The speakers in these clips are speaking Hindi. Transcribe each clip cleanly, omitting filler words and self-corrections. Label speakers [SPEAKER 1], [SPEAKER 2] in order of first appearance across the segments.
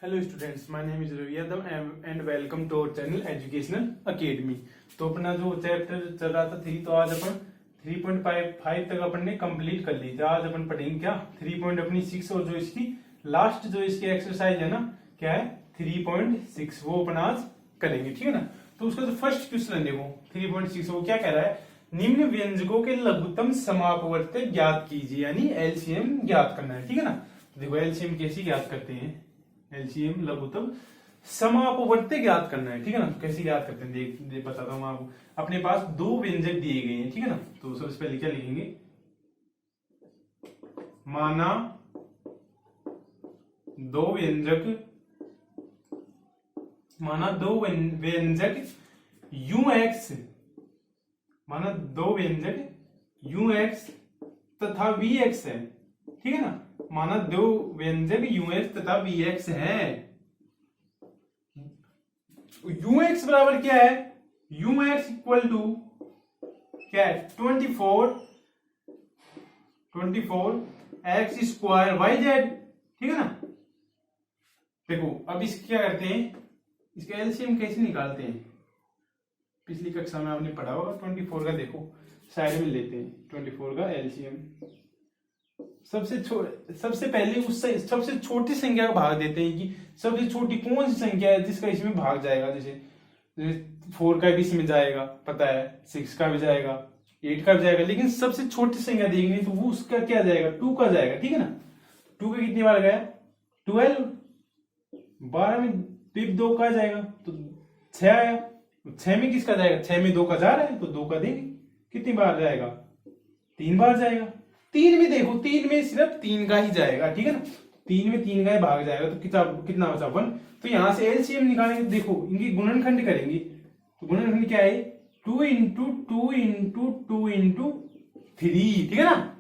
[SPEAKER 1] Hello students, my name is Ravi Yadav and welcome to our channel educational academy. तो अपना जो चैप्टर चल रहा था 3, तो आज अपन 3.5 तक अपन ने कंप्लीट कर ली। तो आज अपन पढ़ेंगे क्या 3.6 और जो इसकी लास्ट जो इसकी एक्सरसाइज है ना, क्या है 3.6, वो अपन आज करेंगे, ठीक है ना। तो उसका जो फर्स्ट क्वेश्चन देखो 3.6, वो क्या कह रहा है, निम्न व्यंजकों के लघुत्तम समापवर्त्य ज्ञात कीजिए, यानी एलसीएम ज्ञात करना है, ठीक है ना। देखो एलसीएम कैसे ज्ञात करते हैं, एलसीएम लघुत्तम समापवर्त्य ज्ञात करना है, ठीक है ना। कैसे ज्ञात करते हैं देख बताता हूं आपको। अपने पास दो व्यंजक दिए गए हैं, ठीक है ना। तो सबसे पहले क्या लिखेंगे, माना दो व्यंजक ux, माना दो व्यंजक ux तथा vx है, ठीक है ना। माना दो व्यंजक ux तथा vx है। ux बराबर क्या है, ux इक्वल टू क्या है 24 x स्क्वायर वाई जेड, ठीक है ना। देखो अब इसकी क्या करते हैं, इसका एलसीएम कैसे निकालते हैं, पिछली कक्षा में आपने पढ़ा होगा। 24 का देखो साइड में लेते हैं, 24 का एलसीएम सबसे पहले उससे सबसे छोटी संख्या का भाग देते हैं कि सबसे छोटी कौन सी संख्या है जिसका इसमें भाग जाएगा। जैसे 4 का भी इसमें जाएगा, पता है 6 का भी जाएगा, 8 का भी जाएगा, लेकिन सबसे छोटी संख्या देखेंगे तो वो उसका क्या जाएगा, 2 का जाएगा, ठीक है ना। 2 का कितनी बार गया 12, 12 में 2 का जाएगा तो 6 आया, 6 में किसका जाएगा, 6 में 2 का जा रहा है तो 2 का देंगे, कितनी बार जाएगा 3 बार जाएगा। 3 में देखो, 3 में सिर्फ 3 का ही जाएगा, ठीक है ना। 3 में 3 का ही भाग जाएगा तो कितना बचा 1। तो यहां से एलसीएम निकालेंगे, देखो इनकी गुणनखंड करेंगे तो गुणनखंड क्या है 2 इंटू 2 इंटू 2 इंटू 3, ठीक है ना।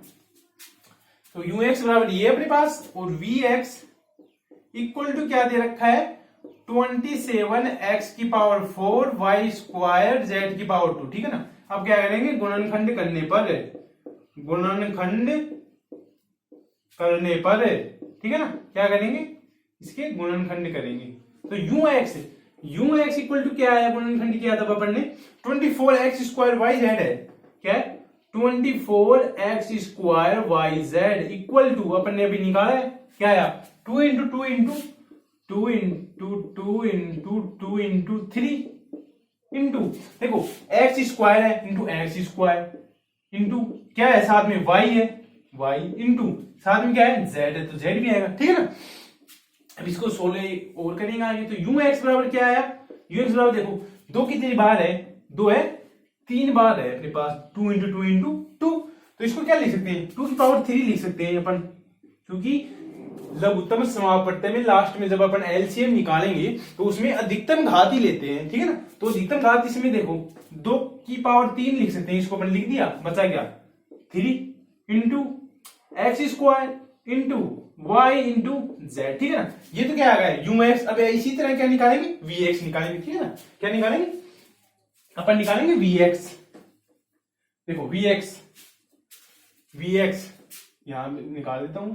[SPEAKER 1] तो ux बराबर ये अपने पास, और vx इक्वल टू क्या दे रखा है 27x की पावर 4 y स्क्वायर z की पावर 2, ठीक है ना। अब क्या करेंगे, गुणनखंड करने पर ठीक है ना, क्या करेंगे इसके गुणनखंड करेंगे। तो ux इक्वल टू क्या है, गुणनखंड किया था अपन ने 24x स्क्वायर वाई जेड है, क्या है 24x square Y Z equal to अपन ने अभी निकाला है क्या आया 2 into 2 into 2 into 2 into 2 into 3 into देखो x स्क्वायर है इंटू एक्स स्क्वायर इंटू क्या है साथ में y है, y इंटू साथ में क्या है z है तो z भी आएगा, ठीक है ना। अब इसको 16 और करेंगे आगे। तो ux बराबर क्या आया, ux बराबर देखो 2 कितनी बार है, 2 है 3 बार है अपने पास, 2 इंटू 2 इंटू 2। तो इसको क्या लिख सकते हैं 2 की पावर 3 लिख सकते हैं अपन, क्योंकि लघुत्तम समापवर्त्य में लास्ट में जब अपन एलसीएम निकालेंगे तो उसमें अधिकतम घात ही लेते हैं, ठीक है ना। तो अधिकतम घात इसमें देखो 2 की पावर 3 लिख सकते हैं, इसको अपन लिख दिया, बचा गया 3 into x square into y into z, ठीक है ना। ये तो क्या आ गया यूएक्स। अब इसी तरह क्या निकालेंगे, वीएक्स निकालेंगे, ठीक है ना। क्या निकालेंगे अपन, निकालेंगे वीएक्स। देखो वीएक्स यहां निकाल देता हूं,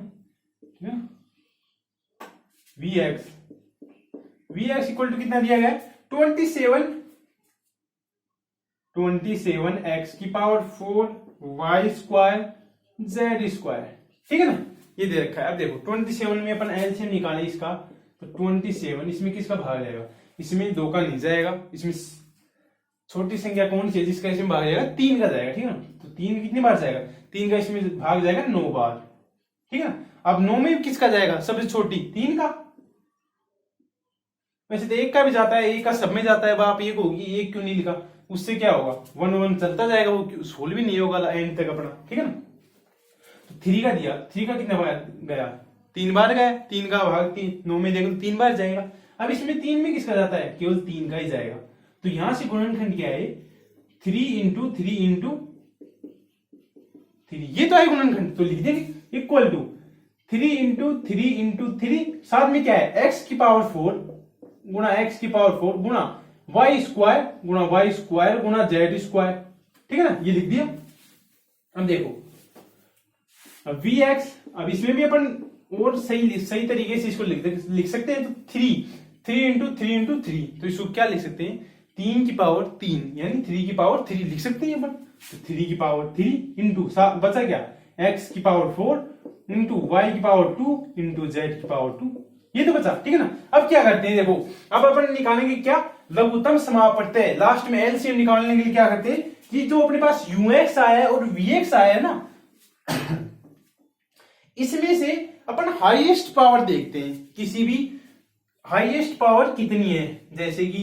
[SPEAKER 1] ठीक है। वीएक्स इक्वल टू कितना दिया गया 27x की power 4 y square z square, ठीक है ना। ये दे रखा है। अब देखो 27 में अपन एलसीएम निकाले इसका, तो 27 इसमें किसका भाग जाएगा, इसमें 2 का नहीं जाएगा, इसमें छोटी संख्या कौन सी है जिसका इसमें भाग जाएगा 3 का जाएगा, ठीक है ना। तो 3 कितनी बार जाएगा, 3 का इसमें भाग जाएगा 9 बार, ठीक है ना। अब 9 में किसका जाएगा सबसे छोटी 3 का, वैसे तो 1 का भी जाता है, 1 का सब में जाता है। आप ये कहोगी 1 क्यों नहीं लिखा, उससे क्या होगा 1 1 चलता जाएगा, वो सोल्व भी नहीं होगा एंड तक अपना, ठीक है ना। तो 3 का दिया, 3 का कितना बार गया 3 बार गया, 3 का भाग 9 में देखो 3 बार जाएगा। अब इसमें 3 में किसका जाता है, केवल 3 का ही जाएगा। तो यहां से गुणनखंड क्या है 3 इंटू 3 इंटू 3, ये तो है गुणनखंड, तो लिख देंगे इक्वल टू 3 इंटू 3 इंटू 3, साथ में क्या है x की पावर 4 गुणा x की पावर 4 गुणा y स्क्वायर गुणा z स्क्वायर, ठीक है ना। ये लिख दिया। अब देखो अब vx, अब इसमें भी अपन और सही तरीके से इसको लिख सकते हैं, तो 3 इंटू 3, तो इसको क्या लिख सकते हैं, 3 की पावर 3 यानी 3 की पावर 3 लिख सकते हैं अपन। तो 3 की पावर 3 इंटू बचा क्या, x की पावर 4 इंटू वाई की पावर 2 इंटू जेड की पावर 2, ये तो बचा, ठीक है ना। अब क्या करते हैं, देखो अब अपन निकालेंगे क्या, लघुत्तम समापवर्त्य। लास्ट में एलसीएम निकालने के लिए क्या करते हैं कि जो अपने पास ux आया है और vx आया है ना, इसमें से अपन हाईएस्ट पावर देखते हैं, किसी भी हाईएस्ट पावर कितनी है। जैसे कि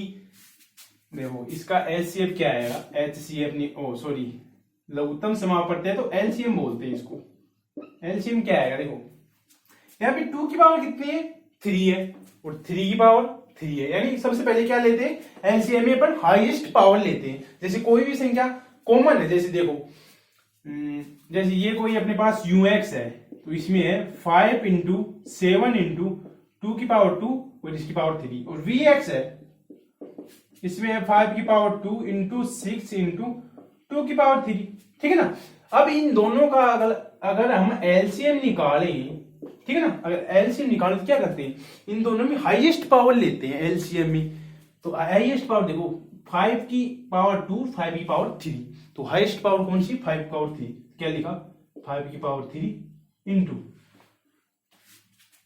[SPEAKER 1] देखो इसका एलसीएम क्या आएगा, एचसीएफ नहीं, ओ सॉरी लघुत्तम समापवर्त्य है तो एलसीएम बोलते हैं इसको। एलसीएम क्या आएगा, देखो यहाँ पे 2 की पावर कितनी है, 3 है, और 3 की पावर 3 है, यानी सबसे पहले क्या लेते हैं, एलसीएम में अपन हाईएस्ट पावर लेते हैं। जैसे कोई भी संख्या कॉमन है, जैसे देखो जैसे ये कोई अपने पास ux है, तो इसमें है 5 इंटू 7 इंटू 2 की पावर 2 और इसकी पावर 3, और vx है इसमें है 5 की पावर 2 इंटू 6 इंटू 2 की पावर 3, ठीक है ना। अब इन दोनों का अगर हम एलसीएम निकालें, ठीक है ना, अगर एलसीएम निकालें तो क्या करते हैं, इन दोनों में हाईएस्ट पावर लेते हैं एलसीएम में। तो हाईएस्ट पावर देखो 5 की पावर 2 5 की पावर 3, तो हाईएस्ट पावर कौन सी, 5 की पावर 3, क्या लिखा 5 की पावर 3 इंटू,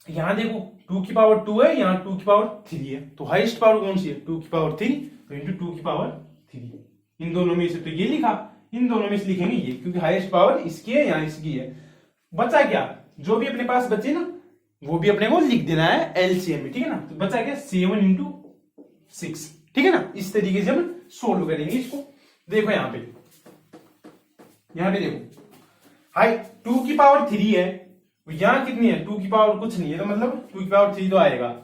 [SPEAKER 1] यहां देखो 2 की पावर 2 है, यहां 2 की पावर 3 है, तो हाईएस्ट पावर कौन सी है, 2 की पावर 3, तो इंटू 2 की पावर 3। इन दोनों में से तो ये लिखा, इन दोनों में से लिखेंगे ये, क्योंकि हाईएस्ट पावर इसकी है, यहां इसकी है। बचा क्या, जो भी अपने पास बचे ना वो भी अपने को लिख देना है एलसीएम में, ठीक है ना। तो बचा क्या 7 इंटू 6, ठीक है ना। इस तरीके से हम सोल्व करेंगे इसको। देखो यहाँ पे देखो हाई 2 की पावर 3 है, यहां कितनी है, 2 की पावर कुछ नहीं है, तो मतलब 2 की पावर 3 तो आएगा।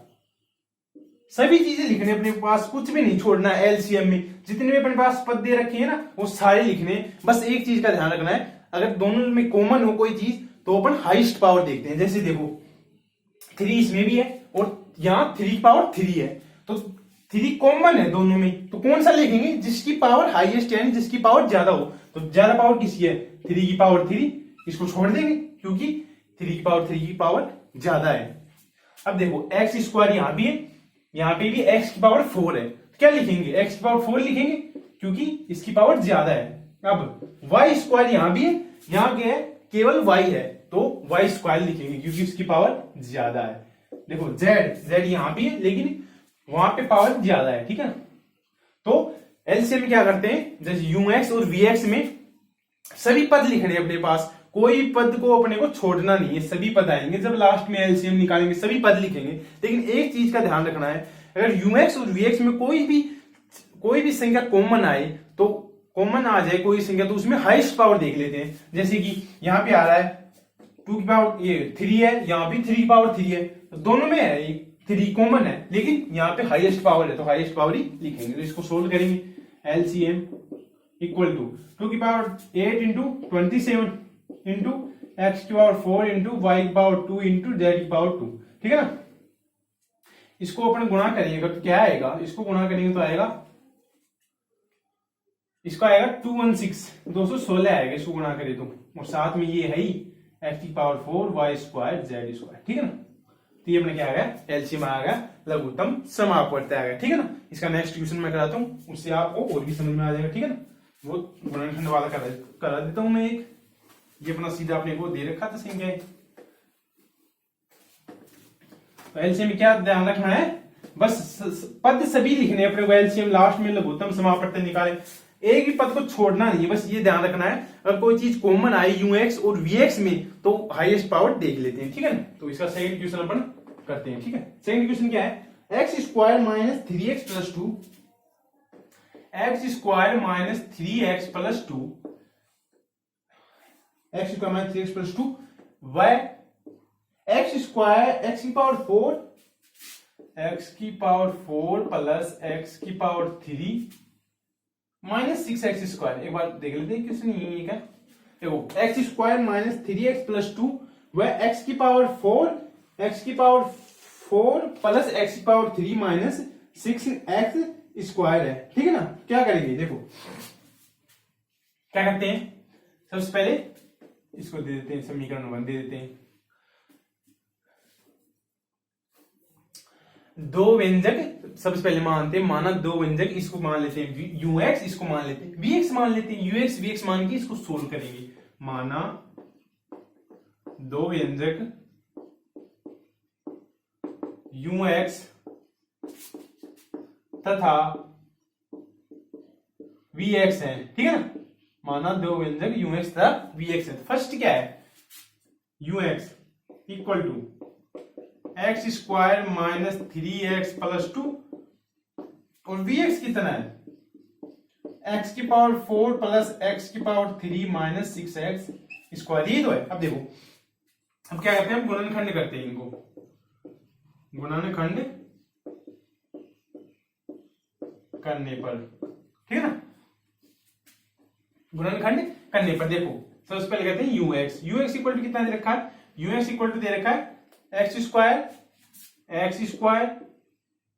[SPEAKER 1] सभी चीजें लिखने अपने पास, कुछ भी नहीं छोड़ना एलसीएम में। जितने भी अपने पास पद दे रखे हैं ना वो सारे लिखने, बस एक चीज का ध्यान रखना है, अगर दोनों में कॉमन हो कोई चीज तो अपन हाईएस्ट पावर देखते हैं। जैसे देखो 3 इसमें भी है और यहाँ 3 की पावर 3 है, तो 3 कॉमन है दोनों में, तो कौन सा लिखेंगे, जिसकी पावर हाईएस्ट यानी जिसकी पावर ज्यादा हो। तो ज्यादा पावर किसकी है, 3 की पावर 3, इसको छोड़ देंगे क्योंकि 3 की पावर 3 की पावर ज्यादा है। अब देखो एक्स स्क्वायर यहाँ भी है, यहाँ पे भी x की पावर 4 है, क्या लिखेंगे, x की पावर 4 लिखेंगे क्योंकि इसकी पावर ज्यादा है। अब y स्क्वायर यहाँ भी है, यहाँ क्या है, केवल y है, तो y स्क्वायर लिखेंगे क्योंकि इसकी पावर ज्यादा है। देखो z यहाँ भी है लेकिन वहां पे पावर ज्यादा है, ठीक है ना। तो एलसीएम में क्या करते हैं, जैसे ux और vx में सभी पद लिखने अपने पास, कोई पद को अपने को छोड़ना नहीं है, सभी पद आएंगे जब लास्ट में एलसीएम निकालेंगे, सभी पद लिखेंगे। लेकिन एक चीज का ध्यान रखना है, अगर ux और vx में कोई भी संख्या कॉमन आए, तो कॉमन आ जाए कोई संख्या, तो उसमें हाईएस्ट पावर देख लेते हैं। जैसे कि यहाँ पे आ रहा है 2 की पावर ये 3 है, यहाँ भी 3 की पावर 3 है, तो दोनों में है 3 कॉमन है, लेकिन यहाँ पे हाईएस्ट पावर है तो हाईएस्ट पावर ही लिखेंगे। तो इसको सोल्व करेंगे, एलसीएम इक्वल टू 2 की पावर 8 इंटू 27 इंटू एक्स की पावर 4 इंटू वाई की पावर 2 इंटू जेड की पावर 2, ठीक है ना। इसको अपन गुणा करिएगा तो क्या आएगा, इसको गुणा करेंगे तो आएगा, इसको आएगा 216 216 आएगा इसको गुणा करें तो, और साथ में ये है ही एक्स की power 4 y square z square, ठीक है ना। तो ये अपने क्या आ गया, एलसीएम आ गया, लघुत्तम समापवर्त्य आ गया, ठीक है ना। इसका नेक्स्ट क्वेश्चन मैं कराता हूँ, उससे आपको और भी समझ में आ जाएगा, ठीक है ना। वो गुणनखंड वाला करा देता हूं मैं एक, ये अपना सीधा अपने को दे रखा था संख्या। तो एलसीएम में क्या ध्यान रखना है, बस पद सभी लिखने अपने को, एलसीएम लास्ट में लघुत्तम समापवर्त्य निकाले, एक भी पद को छोड़ना नहीं है, बस ये ध्यान रखना है। अगर कोई चीज कॉमन आई यूएक्स और वीएक्स में तो हाईएस्ट पावर देख लेते हैं, ठीक है ना। तो इसका सेकंड क्वेश्चन अपन करते हैं, ठीक है। सेकंड क्वेश्चन क्या है, x square minus 3x plus 2, x square minus 3x plus 2, x square minus 3x plus 2, y x square x की पावर 4, एक्स की पावर 4 प्लस एक्स की पावर 3 माइनस 6x स्क्वायर। एक बार देख लेते हैं क्वेश्चन ये क्या, देखो x square minus 3x plus 2 वह एक्स की पावर 4 प्लस एक्स की पावर 3 माइनस 6x स्क्वायर है, ठीक है ना। क्या करेंगे, देखो क्या करते हैं, सबसे पहले इसको दे देते हैं समीकरण 1 दे देते हैं, दो व्यंजक सबसे पहले मानते हैं, माना दो व्यंजक, इसको मान लेते हैं ux, इसको मान लेते हैं vx, मान लेते हैं ux vx मान के इसको सोल्व करेंगे। माना दो व्यंजक ux तथा vx है, ठीक है ना। माना दो व्यंजक ux तथा vx है। फर्स्ट क्या है, ux equal to x square minus 3x plus 2 और vx कितना है x की पावर 4 प्लस x की पावर 3 माइनस 6x स्क्वायर, ये तो है। अब देखो, अब क्या करते हैं, हम गुणनखंड करते हैं इनको, गुणनखंड करने पर, ठीक है ना। गुणनखंड करने पर देखो, सबसे पहले कहते हैं ux इक्वल टू कितना दे रखा है, ux इक्वल टू दे रखा है x square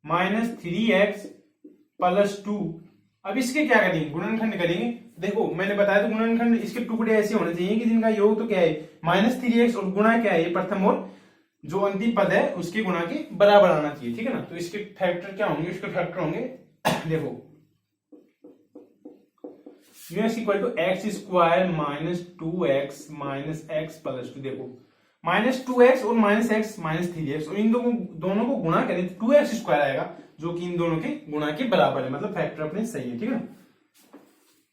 [SPEAKER 1] minus 3x plus 2। अब इसके क्या करेंगे, गुणनखंड करेंगे। देखो मैंने बताया तो गुणनखंड इसके टुकड़े ऐसे होने चाहिए कि जिनका योग तो क्या है माइनस 3x और गुणा क्या है प्रथम और जो अंतिम पद है उसके गुणा के बराबर आना चाहिए, ठीक है ना। तो इसके फैक्टर क्या होंगे, इसके फैक्टर होंगे देखो ux equal to x square minus 2x minus x plus 2। देखो माइनस 2x और माइनस x माइनस 3x और इन दोनों को गुणा करें तो 2x स्क्वायर आएगा जो कि इन दोनों के गुणा के बराबर है, मतलब फैक्टर अपने सही है, ठीक है ना।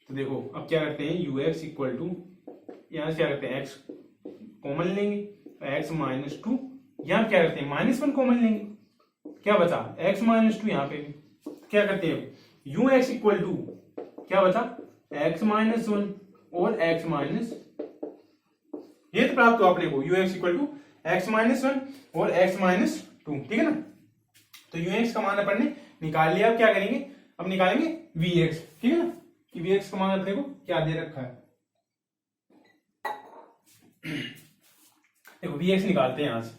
[SPEAKER 1] तो देखो अब क्या करते हैं ux इक्वल टू, यहां से क्या करते हैं x कॉमन लेंगे, x माइनस 2, यहां क्या करते हैं -1 कॉमन लेंगे, क्या बचा x माइनस 2, यहाँ पे भी क्या करते हैं ux इक्वल टू क्या बचा x माइनस 1 और x माइनस, ये तो प्राप्त हुआ अपने को ux equal to x minus 1 और x माइनस 2, ठीक है ना। तो ux का मान अपन ने निकाल लिया। अब क्या करेंगे, अब निकालेंगे vx, ठीक है ना, कि vx का मान अपने को क्या दे रखा है। देखो vx निकालते हैं, यहां से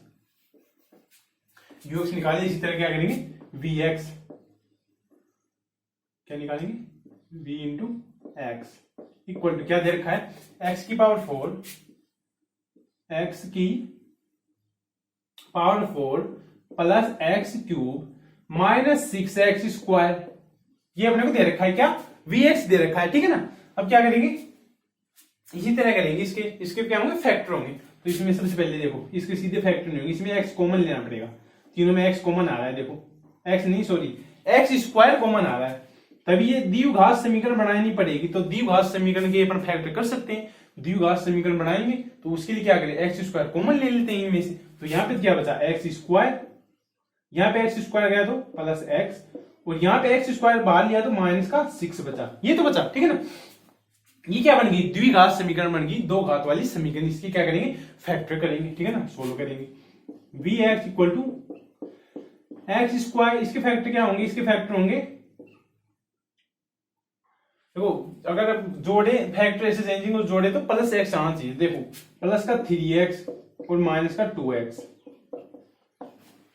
[SPEAKER 1] ux निकाले, इसी तरह क्या करेंगे vx, क्या निकालेंगे v into x equal to क्या दे रखा है x की पावर 4, x की power 4 plus x cube minus 6x square, ये अपने को दे रखा है क्या vx दे रखा है, ठीक है ना। अब क्या करेंगे, इसी तरह करेंगे, इसके क्या होंगे फैक्टर होंगे। तो इसमें सबसे पहले देखो इसके सीधे फैक्टर नहीं होंगे, इसमें x कॉमन लेना पड़ेगा, तीनों में x कॉमन आ रहा है, देखो x नहीं सॉरी x स्क्वायर कॉमन आ रहा है, तभी ये द्विघात समीकरण बनानी पड़ेगी। तो द्विघात समीकरण के अपन फैक्टर कर सकते हैं, द्विघात समीकरण बनाएंगे तो उसके लिए क्या करें x स्क्वायर कॉमन ले लेते हैं इनमें से। तो यहाँ पे क्या बचा x स्क्वायर, यहाँ पे x स्क्वायर गया तो प्लस x, और यहाँ पे x स्क्वायर बाहर लिया तो माइनस का 6 बचा, ये तो बचा, ठीक है ना। ये क्या बन गई द्विघात समीकरण बन गई, दो घात वाली समीकरण, इसकी क्या करेंगे फैक्टर करेंगे, ठीक है ना, सोल्व करेंगे। vx equal to x square, इसके फैक्टर क्या होंगे, इसके फैक्टर होंगे देखो अगर आप जोड़े फैक्टर ऐसे चेंजिंग को जोड़े तो प्लस x आना चाहिए। देखो प्लस का 3x और माइनस का 2x,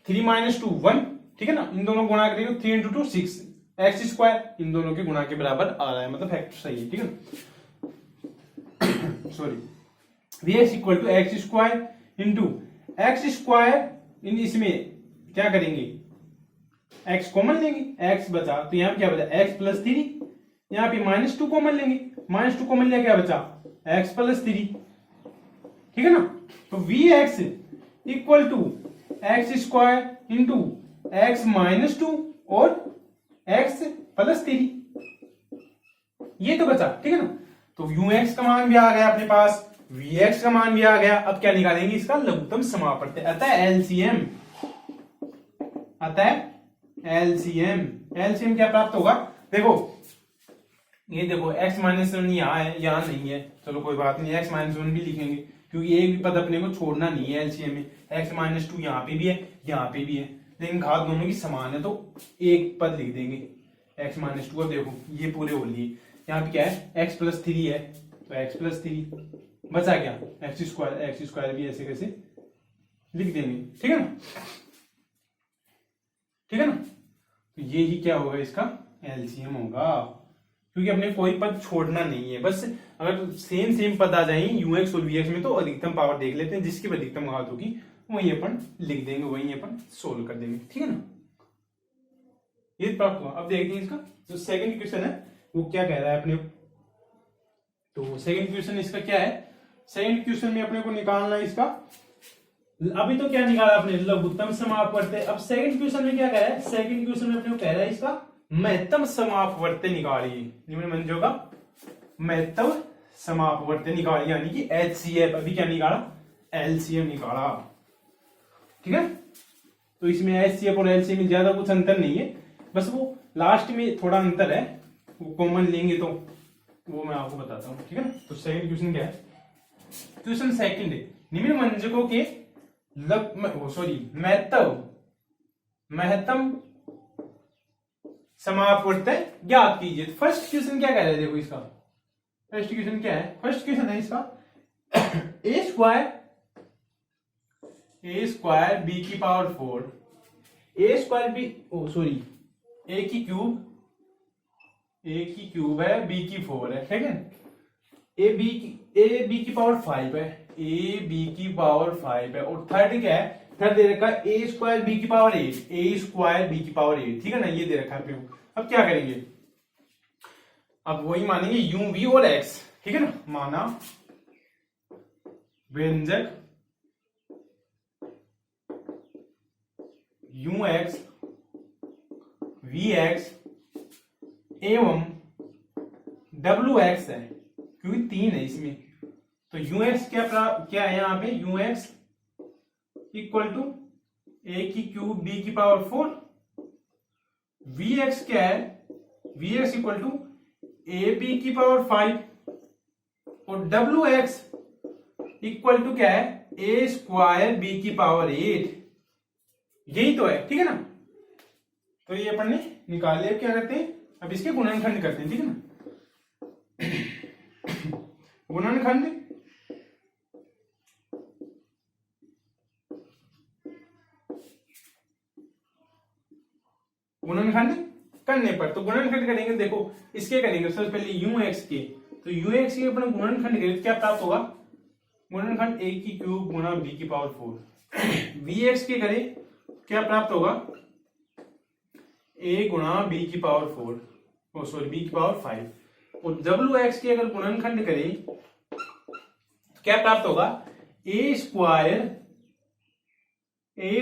[SPEAKER 1] 3 माइनस 2 1, ठीक है ना। इन दोनों गुणा करेंगे 3 इंटू 2 6, एक्स स्क्वायर इन दोनों के गुणा के बराबर आ रहा है, मतलब फैक्टर सही है, ठीक है ना। Sorry vx equal to x square into x square, इन इसमें क्या करेंगे x कॉमन लेंगे, x बचा तो यहाँ पे क्या बचा x प्लस 3, यहाँ पे -2 कॉमन लेंगे, -2 कॉमन लिया क्या बचा x प्लस 3, ठीक है ना। तो vx equal to x square into x minus 2 और x प्लस 3, ये तो बचा, ठीक है ना। तो ux का मान भी आ गया अपने पास, vx का मान भी आ गया। अब क्या निकालेंगे इसका लघुत्तम समापवर्ती, अतः एलसीएम क्या प्राप्त होगा। देखो ये देखो x माइनस 1 यहाँ है, यहाँ नहीं है, चलो कोई बात नहीं, x माइनस 1 भी लिखेंगे क्योंकि एक भी पद अपने को छोड़ना नहीं है एलसीएम में। x माइनस 2 यहाँ पे भी है, यहाँ पे भी है, लेकिन घात दोनों की समान है तो एक पद लिख देंगे x माइनस 2। अब देखो ये पूरे हो लिए, यहाँ पे क्या है x प्लस 3 है तो x प्लस 3 बचा क्या एक्स स्क्वायर भी ऐसे कैसे लिख देंगे, ठीक है ना, ठीक है ना। तो ये ही क्या होगा इसका एलसीएम होगा, क्योंकि अपने कोई पद छोड़ना नहीं है, बस अगर सेम पद आ जाए यूएक्स और वीएक्स में तो अधिकतम पावर देख लेते हैं, जिसकी भी अधिकतम घात होगी वही अपन लिख देंगे, वही अपन सोल्व कर देंगे, ठीक है ना। ये प्राप्त हुआ। अब देखते हैं इसका जो सेकंड क्वेश्चन है वो क्या कह रहा है अपने। तो सेकंड क्वेश्चन इसका क्या है, सेकंड क्वेश्चन में अपने को निकालना है इसका, अभी तो क्या निकाला अपने लघुत्तम समापवर्त्य। अब सेकंड क्वेश्चन में क्या कह रहा है, सेकंड क्वेश्चन में अपने को कह रहा है इसका महत्तम समापवर्त्य निकालिए। निम्न मंजों का महत्तम समापवर्त्य निकालिए, यानी कि HCF। अभी क्या निकाला, LCM निकाला। ठीक है, तो इसमें HCF और LCM में ज्यादा कुछ अंतर नहीं है, बस वो लास्ट में थोड़ा अंतर है, वो कॉमन लेंगे तो वो मैं आपको बताता हूँ। ठीक है, तो सेकंड क्वेश्चन क्या है, क्वेश्चन सेकंड है निम्न मंजकों के महत्तम समापवर्त्य ज्ञात कीजिए। फर्स्ट क्वेश्चन क्या कह रहे हैं, देखो इसका फर्स्ट क्वेश्चन क्या है, फर्स्ट क्वेश्चन है इसका a स्क्वायर b की power 4 a square b a की क्यूब है, b की 4 है। ठीक है, a b की पावर 5 है, a b की पावर 5 है। और थर्ड क्या है, थर्ड दे रखा है a स्क्वायर b की पावर 8, a स्क्वायर b की पावर 8। ठीक है ना, ये दे रखा है। अब क्या करेंगे, अब वही मानेंगे u v और x। ठीक है ना, माना व्यंजक ux vx एवं wx है, क्योंकि 3 है इसमें, तो ux क्या है यहाँ पे, ux इक्वल टू a की क्यूब b की पावर 4, vx क्या है, vx equal to a b की पावर 5, और wx इक्वल टू क्या है, a स्क्वायर b की पावर 8। यही तो है। ठीक है ना, तो ये अपन ने निकाल लिया। क्या करते हैं, अब इसके गुणनखंड करते हैं। ठीक है ना, गुणनखंड करने पर, तो गुणनखंड करेंगे, देखो इसके करेंगे सबसे पहले ux के, तो ux के अपन गुणनखंड करेंगे तो क्या प्राप्त होगा, गुणनखंड a की क्यूब गुणा b की पावर 4। vx के करें क्या प्राप्त होगा, a गुणा b की पावर 4, b की पावर 5। और wx के अगर गुणनखंड करें तो क्या प्राप्त होगा, a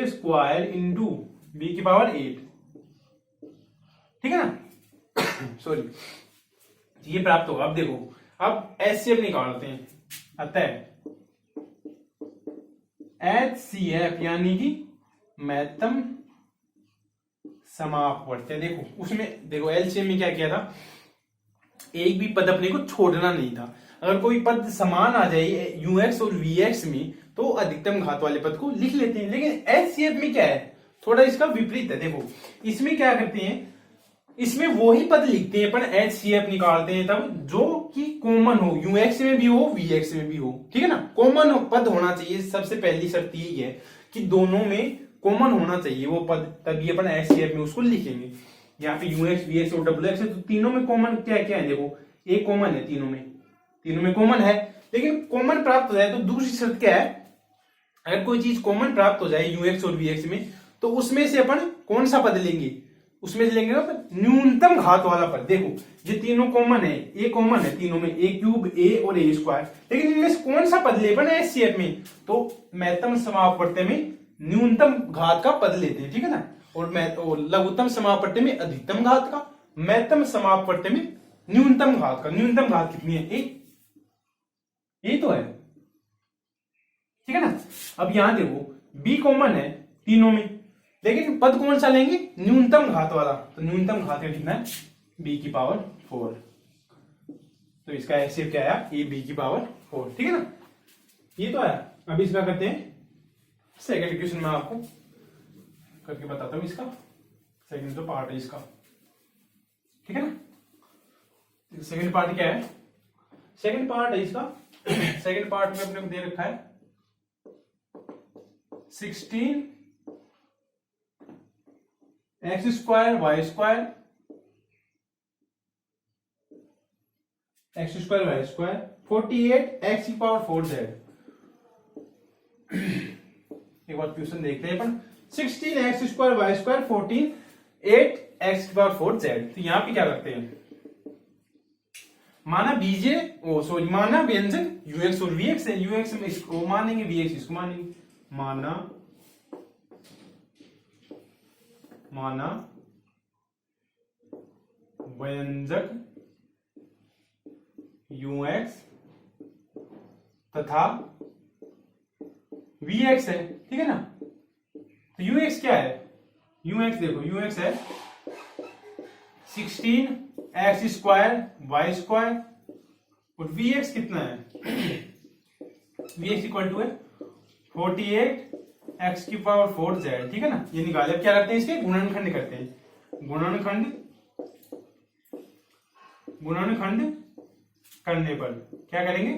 [SPEAKER 1] स्क्वायर इंटू b की पावर 8। ठीक है ना सॉरी, ये प्राप्त होगा। अब देखो, अब HCF निकालते हैं। अतः HCF यानी कि महत्तम समापवर्त्य, देखो उसमें देखो LCM में क्या किया था, एक भी पद अपने को छोड़ना नहीं था। अगर कोई पद समान आ जाए ux और vx में तो अधिकतम घात वाले पद को लिख लेते हैं। लेकिन HCF में क्या है, थोड़ा इसका विपरीत है। देखो इसमें क्या करते हैं, इसमें वही पद लिखते हैं अपन, HCF निकालते हैं तब जो कि कॉमन हो, ux में भी हो vx में भी हो। ठीक है ना, कॉमन पद होना चाहिए, सबसे पहली शर्त यही है कि दोनों में कॉमन होना चाहिए वो पद, तभी अपन HCF में उसको लिखेंगे। यहाँ पे ux vx और wx है, तो तीनों में कॉमन क्या क्या है, देखो एक कॉमन है, तीनों में कॉमन है। लेकिन कॉमन प्राप्त हो जाए तो दूसरी शर्त क्या है, अगर कोई चीज कॉमन प्राप्त हो जाए ux और vx में तो उसमें से अपन कौन सा पद लेंगे, उसमें से लेंगे ना न्यूनतम घात वाला पद। देखो ये तीनों कॉमन है, ए कॉमन है तीनों में, ए क्यूब ए और ए स्क्वायर, लेकिन इनमें से कौन सा पद ले अपन HCF में, तो महत्तम समापवर्त्य में न्यूनतम घात का पद लेते हैं। ठीक है ना, और लघुत्तम समापवर्त्य में अधिकतम घात का, महत्तम समापवर्त्य में न्यूनतम घात का। न्यूनतम घात कितनी है, एक, यही तो है। ठीक है ना, अब यहां देखो b कॉमन है तीनों में, लेकिन पद कौन सा लेंगे, न्यूनतम घात वाला, तो न्यूनतम घात कितना है, b की पावर 4। तो इसका HCF क्या आया, a b की पावर 4। ठीक है ना, ये तो आया। अब इसका करते हैं सेकंड क्वेश्चन में, आपको करके बताता हूं इसका सेकंड जो पार्ट है इसका। ठीक है ना, सेकंड पार्ट क्या है, सेकंड पार्ट है इसका। सेकंड पार्ट में अपने को दे रखा है 16 x square y square, x square y square 48 x की पावर 4z। एक बार क्वेश्चन देखते हैं अपन, 16 x square y square 14 8 x की पावर 4 जेड। तो यहाँ पे क्या करते हैं, माना बीजे माना व्यंजक यूएक्स और वीएक्स है, यूएक्स में इसको मानेंगे, वीएक्स इसको मानेंगे। माना व्यंजक यूएक्स तथा वीएक्स है, ठीक है ना। तो यूएक्स क्या है, यूएक्स देखो, यूएक्स है 16x स्क्वायर वाई स्क्वायर, और वीएक्स कितना है, वीएक्स इक्वल टू है 48x की पावर 4 जेड, ठीक है ना। ये निकाले। अब क्या करते हैं, इसके गुणनखंड करते हैं। गुणनखंड करने पर क्या करेंगे,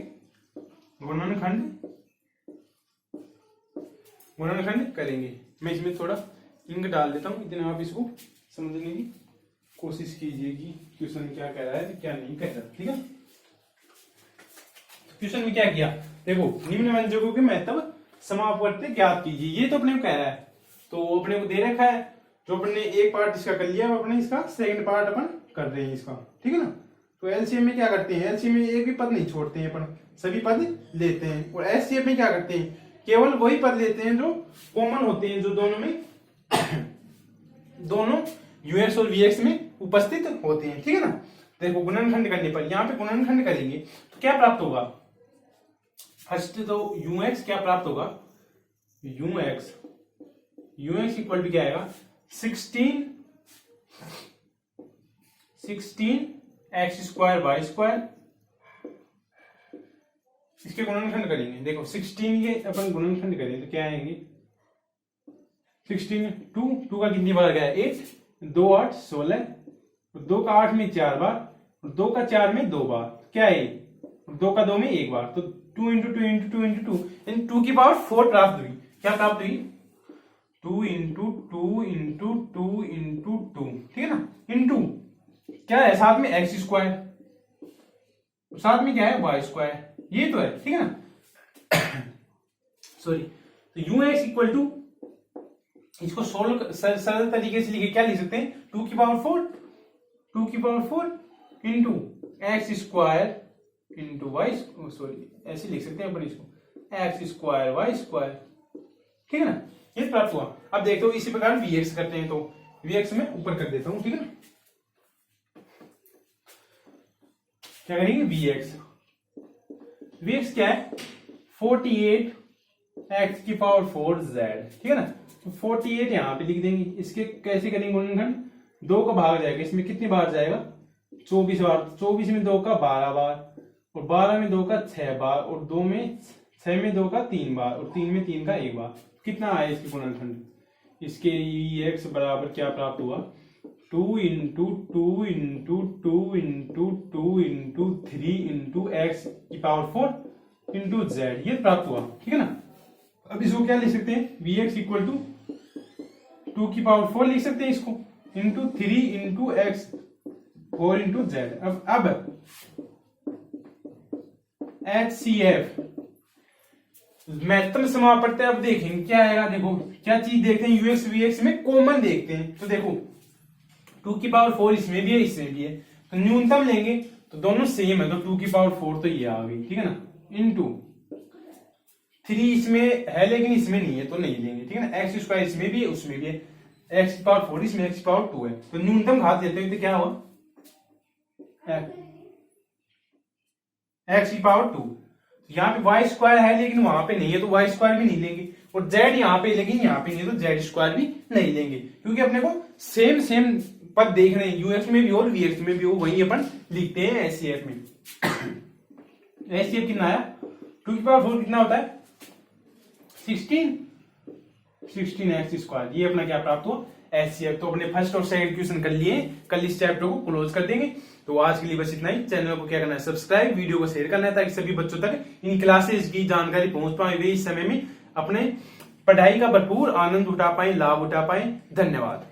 [SPEAKER 1] गुणनखंड करेंगे। मैं इसमें थोड़ा इंक डाल देता हूं, इतना आप इसको समझने की कोशिश कीजिए कि क्वेश्चन क्या कह रहा है क्या नहीं कह रहा, ठीक है। क्वेश्चन में क्या किया, देखो निम्न व्यंजकों के महत्व समापवर्ती ज्ञात कीजिए, ये तो अपने को कह रहा है, तो अपने को दे रखा है। जो अपने एक पार्ट इसका कर लिया, अपने इसका सेकंड पार्ट अपन कर रहे हैं इसका, ठीक है ना। तो एलसीएम में क्या करते हैं, एलसीएम में एक भी पद नहीं छोड़ते हैं अपन, सभी पद लेते हैं। और एचसीएफ में क्या करते हैं, केवल वही पद लेते हैं जो कॉमन होते हैं, जो दोनों में दोनों यूएक्स और वीएक्स में उपस्थित होते हैं, ठीक है ना। देखो गुणनखंड करने पर, यहाँ पे गुणनखंड करेंगे तो क्या प्राप्त होगा, फर्स्ट तो यूएक्स क्या प्राप्त होगा, यूएक्स इक्वल टू क्या आएगा 16x स्क्वायर वाई स्क्वायर। इसके गुणनखंड करेंगे, देखो 16 के अपन गुणनखंड करें तो क्या आएंगे, 16 2 का कितनी बार गया 8, 2 8 16, 2 का 8 में 4 बार, 2 का 4 में 2 बार, क्या है 2 का 2 में 1 बार, तो 2 इंटू 2 इंटू 2 इंटू 2 इन 2 की पावर 4 प्राप्त हुई। क्या प्राप्त हुई, 2 इंटू 2 इंटू 2 इंटू 2, ठीक है ना, इंटू क्या है साथ में एक्स स्क्वायर, साथ में क्या है वाई स्क्वायर, ये तो है, ठीक है ना। सॉरी, तो यू एक्स इक्वल टू, इसको सोल्व सरल तरीके से लिखे क्या लिख सकते हैं, 2 की power 4 into x square into y, sorry ऐसे लिख सकते हैं अपन इसको, एक्स स्क्वायर वाई स्क्वायर, ठीक है ना। ये प्राप्त हुआ। अब देखो इसी प्रकार वीएक्स करते हैं, तो वीएक्स में ऊपर कर देता हूं, ठीक है ना। क्या करेंगे, वीएक्स क्या है 48x की पावर 4 जेड, ठीक है ना। तो 48 यहां पे लिख देंगे। इसके कैसे करेंगे गुणनखंड, 2 का भाग जाएगा, इसमें कितनी बार जाएगा 24 बार, 24 में 2 का 12 बार, और 12 में 2 का 6 बार, और 2 में 6 में 2 का 3 बार, और 3 में 3 का 1 बार। कितना आया इसके गुणनखंड, इसके x बराबर क्या प्राप्त हुआ, 2 into 2 into 2 into 2 into 3 into x की पावर 4 इंटू जेड, ये प्राप्त हुआ, ठीक है ना। अब इसको क्या लिख सकते हैं, vx इक्वल टू 2 की पावर 4 लिख सकते हैं इसको, into 3 into x 4 into Z. अब HCF महत्तम समापवर्ती, अब देखेंगे क्या आएगा। देखो क्या चीज देखते हैं, यूएक्स वीएक्स में कॉमन देखते हैं, तो देखो 2 की पावर 4 इसमें भी है इसमें भी है, तो न्यूनतम लेंगे तो दोनों सेम है, तो 2 की पावर 4 तो ये आ गई, ठीक है ना, इंटू 3 इसमें है लेकिन इसमें नहीं है तो नहीं लेंगे, ठीक है ना। एक्स स्क्वायर इसमें भी है उसमें भी है, एक्स की पावर 4 इसमें एक्स की पावर 2 है, तो न्यूनतम घात लेते हैं तो क्या हुआ एक्स की पावर 2। यहाँ पे वाई स्क्वायर है लेकिन वहां पे नहीं है तो वाई स्क्वायर भी नहीं लेंगे, और जेड यहाँ पे लेकिन यहाँ पे नहीं है तो जेड स्क्वायर भी नहीं लेंगे, क्योंकि अपने को सेम पद देख रहे हैं, यूएक्स में भी और वीएक्स में भी हो, वही अपन लिखते हैं एचसीएफ में। एचसीएफ कितना आया, 2 की पावर 4 कितना होता है 16x स्क्वायर, ये अपना क्या प्राप्त हुआ एचसीएफ। तो अपने फर्स्ट और सेकंड क्वेश्चन कर लिए, कल इस चैप्टर को क्लोज कर देंगे। तो आज के लिए बस इतना ही। चैनल को क्या करना है, सब्सक्राइब, वीडियो को शेयर करना है ताकि सभी बच्चों तक इन क्लासेस की जानकारी पहुंच पाए, वे इस समय में अपने पढ़ाई का भरपूर आनंद उठा पाए, लाभ उठा पाए। धन्यवाद।